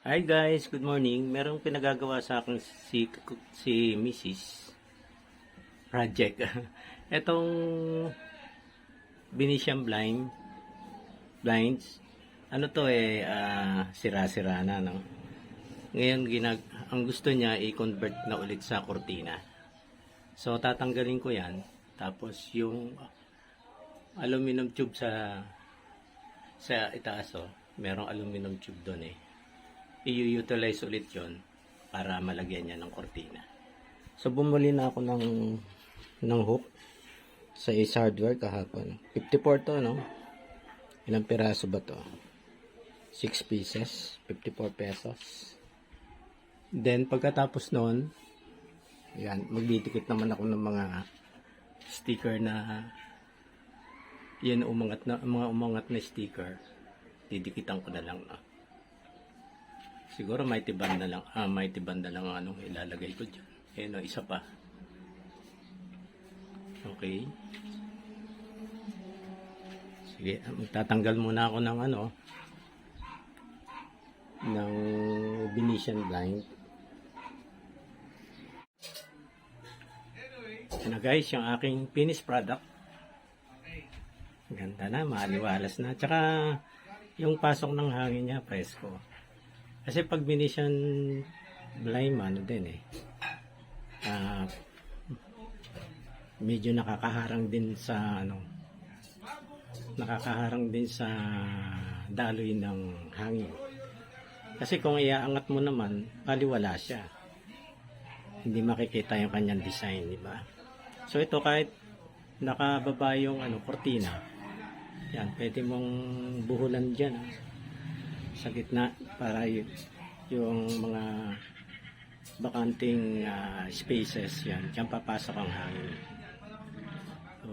Hi guys, good morning. Merong pinagagawa sa akin si Mrs. Project. Etong Venetian blinds. Ano to sira-sira na, no? Ngayon ang gusto niya i-convert na ulit sa cortina. So tatanggalin ko 'yan. Tapos yung aluminum tube sa itaas, merong aluminum tube doon i-utilize ulit yon para malagyan niya ng kortina. So bumili na ako ng hook sa Ace Hardware kahapon. 54 to, no? Ilang piraso ba to? 6 pieces, 54 pesos. Then pagkatapos noon, yan, magdidikit naman ako ng mga sticker na yan, mga umangat na sticker. Didikitan ko na lang, no? Siguro mighty band na lang ang ilalagay ko dyan. Isa pa. Okay. Sige, magtatanggal muna ako ng ng Venetian blind. Ano guys, yung aking finished product. Ganda na, maliwalas na. Tsaka yung pasok ng hangin niya, presko. Kasi pag Venetian blind, medyo nakakaharang din sa daloy ng hangin. Kasi kung iaangat mo naman, paliwala siya. Hindi makikita yung kanyang design, di ba? So ito, kahit nakababa yung kortina, yan, pwede mong buhulan dyan, sa gitna para yung mga bakanting spaces, yan, diyan papasok ang hangin.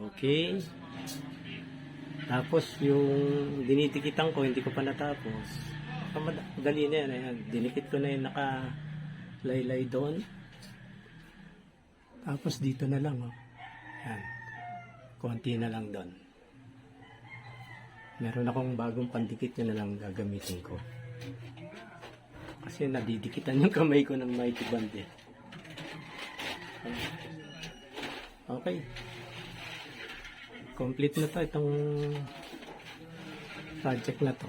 Okay, tapos yung dinitikitan ko, hindi ko pa natapos. Madali na yan, ayan. Dinikit ko na yung nakalaylay doon, tapos dito na lang, yan, konti na lang doon. Meron akong bagong pandikit, yun na lang gagamitin ko. Kasi nadidikitan yung kamay ko ng mighty band Okay. Complete na to, itong project na to.